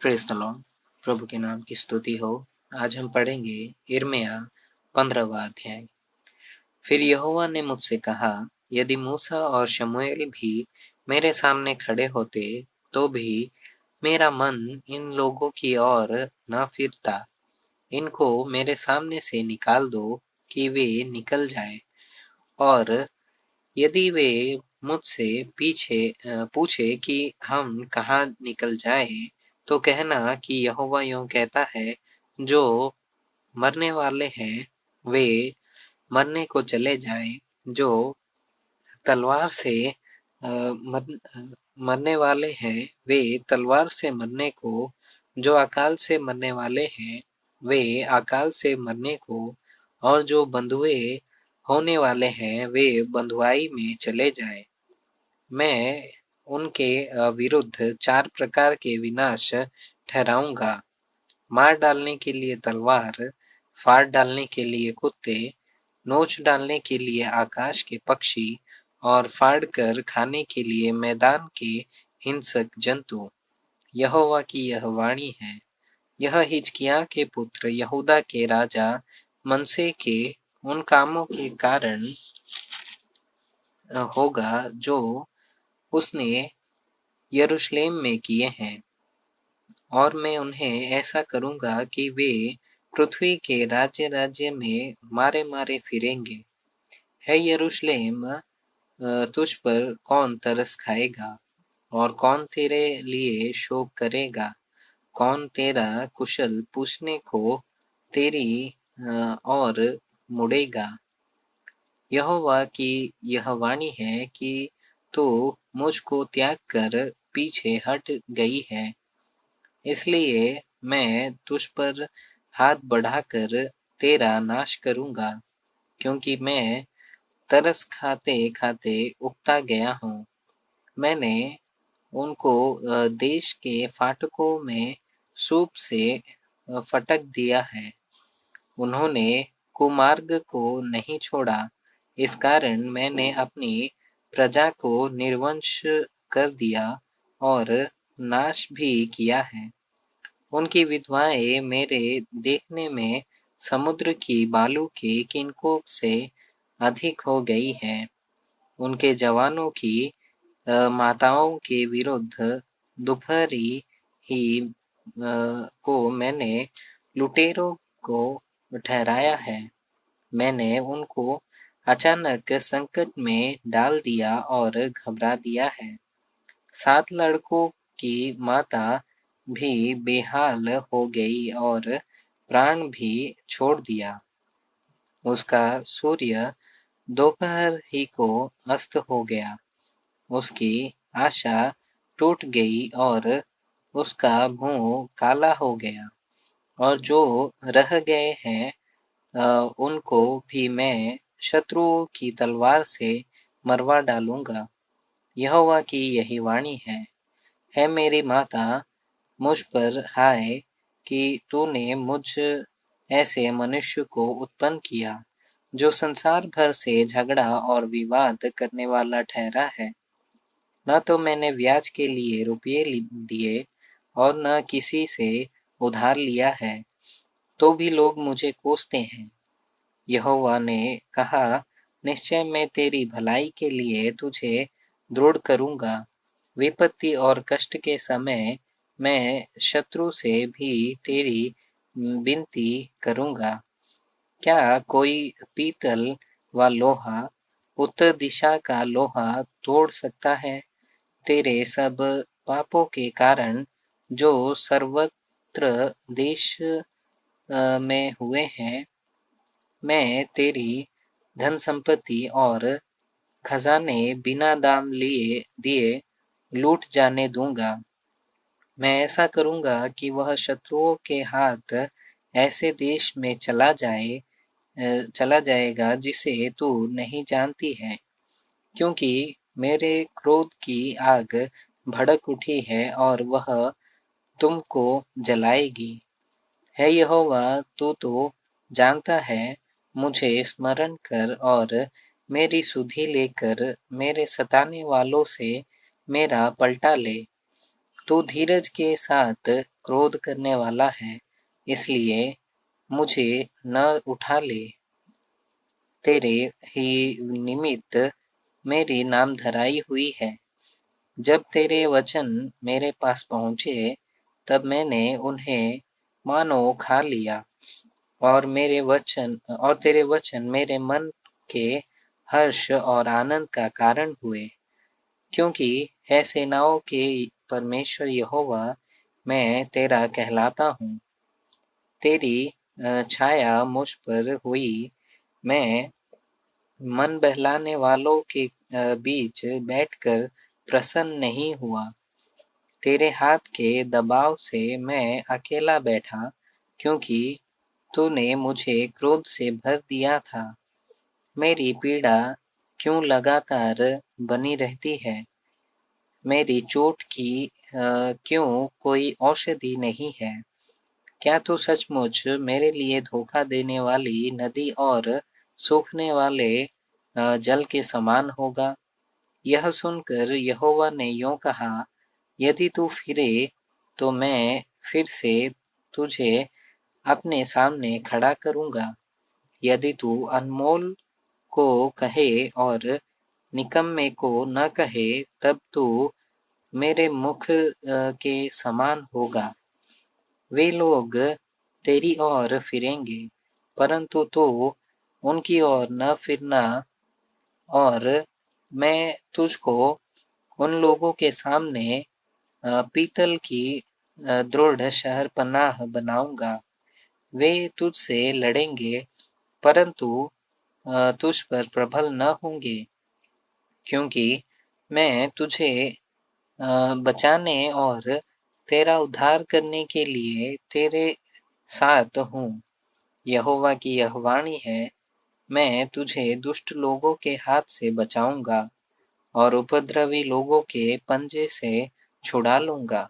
Praise the Lord. प्रभु के नाम की स्तुति हो। आज हम पढ़ेंगे यिर्मयाह 15वां अध्याय। फिर यहोवा ने मुझसे कहा, यदि मूसा और शमूएल भी मेरे सामने खड़े होते तो भी मेरा मन इन लोगों की ओर न फिरता। इनको मेरे सामने से निकाल दो कि वे निकल जाएं। और यदि वे मुझसे पूछे कि हम कहाँ निकल जाएं, तो कहना कि यहोवा यूँ कहता है, जो मरने वाले हैं वे मरने को चले जाएं, जो तलवार से मरने वाले हैं वे तलवार से मरने को, जो अकाल से मरने वाले हैं वे अकाल से मरने को, और जो बंधुए होने वाले हैं वे बंधुआई में चले जाएं। मैं उनके विरुद्ध 4 प्रकार के विनाश ठहराऊंगा, मार डालने के लिए तलवार, फाड़ डालने के लिए कुत्ते, नोच डालने के लिए आकाश के पक्षी, और फाड़ कर खाने के लिए मैदान के हिंसक जंतु। यहोवा की यह वाणी है। यह हिजकिय्याह के पुत्र यहूदा के राजा मनश्शे के उन कामों के कारण होगा जो उसने यरूशलेम में किए हैं, और मैं उन्हें ऐसा करूंगा कि वे पृथ्वी के राज्य-राज्य में मारे-मारे फिरेंगे। हे यरूशलेम, तुझ पर कौन तरस खाएगा, और कौन तेरे लिए शोक करेगा? कौन तेरा कुशल पूछने को तेरी ओर मुड़ेगा? यहोवा की यह वाणी है कि तू मुझको त्याग कर पीछे हट गई है, इसलिए मैं तुझ पर हाथ बढ़ाकर तेरा नाश करूंगा, क्योंकि मैं तरस खाते खाते उकता गया हूँ। मैंने उनको देश के फाटकों में सूप से फटक दिया है। उन्होंने कुमार्ग को नहीं छोड़ा, इस कारण मैंने अपनी प्रजा को निर्वंश कर दिया और नाश भी किया है। उनकी विधवाएं मेरे देखने में समुद्र की बालू के किनकों से अधिक हो गई हैं। उनके जवानों की माताओं के विरुद्ध दोपहरी ही को मैंने लुटेरों को ठहराया है। मैंने उनको अचानक संकट में डाल दिया और घबरा दिया है। 7 लड़कों की माता भी बेहाल हो गई और प्राण भी छोड़ दिया। उसका सूर्य दोपहर ही को अस्त हो गया। उसकी आशा टूट गई और उसका मुंह काला हो गया। और जो रह गए हैं उनको भी मैं शत्रुओं की तलवार से मरवा डालूंगा। यहोवा की यही वाणी है। हे मेरी माता, मुझ पर हाय कि तूने मुझ ऐसे मनुष्य को उत्पन्न किया, जो संसार भर से झगड़ा और विवाद करने वाला ठहरा है। न तो मैंने ब्याज के लिए रुपये दिए और न किसी से उधार लिया है, तो भी लोग मुझे कोसते हैं। यहोवा ने कहा, निश्चय मैं तेरी भलाई के लिए तुझे दृढ़ करूंगा। विपत्ति और कष्ट के समय मैं शत्रु से भी तेरी विनती करूंगा। क्या कोई पीतल व लोहा उत्तर दिशा का लोहा तोड़ सकता है? तेरे सब पापों के कारण जो सर्वत्र देश में हुए हैं, मैं तेरी धन संपत्ति और खजाने बिना दाम दिए लूट जाने दूंगा। मैं ऐसा करूंगा कि वह शत्रुओं के हाथ ऐसे देश में चला जाएगा जिसे तू नहीं जानती है, क्योंकि मेरे क्रोध की आग भड़क उठी है और वह तुमको जलाएगी। हे यहोवा, तू तो जानता है, मुझे स्मरण कर और मेरी सुधि लेकर मेरे सताने वालों से मेरा पलटा ले। तू धीरज के साथ क्रोध करने वाला है, इसलिए मुझे न उठा ले। तेरे ही निमित्त मेरी नामधराई हुई है। जब तेरे वचन मेरे पास पहुँचे, तब मैंने उन्हें मानो खा लिया, और तेरे वचन मेरे मन के हर्ष और आनंद का कारण हुए। क्योंकि हे सेनाओं के परमेश्वर यहोवा, मैं तेरा कहलाता हूँ। तेरी छाया मुझ पर हुई। मैं मन बहलाने वालों के बीच बैठकर प्रसन्न नहीं हुआ। तेरे हाथ के दबाव से मैं अकेला बैठा, क्योंकि तूने मुझे क्रोध से भर दिया था। मेरी पीड़ा क्यों लगातार बनी रहती है? मेरी चोट की क्यों कोई औषधि नहीं है? क्या तू सचमुच मेरे लिए धोखा देने वाली नदी और सूखने वाले जल के समान होगा? यह सुनकर यहोवा ने यूँ कहा, यदि तू फिरे तो मैं फिर से तुझे अपने सामने खड़ा करूँगा। यदि तू अनमोल को कहे और निकम्मे को न कहे, तब तू मेरे मुख के समान होगा। वे लोग तेरी ओर फिरेंगे, परंतु तू उनकी ओर न फिरना, और मैं तुझको उन लोगों के सामने पीतल की दृढ़ शहरपनाह बनाऊंगा। वे तुझसे लड़ेंगे, परंतु तुझ पर प्रबल न होंगे, क्योंकि मैं तुझे बचाने और तेरा उद्धार करने के लिए तेरे साथ हूँ। यहोवा की यह वाणी है, मैं तुझे दुष्ट लोगों के हाथ से बचाऊंगा और उपद्रवी लोगों के पंजे से छुड़ा लूंगा।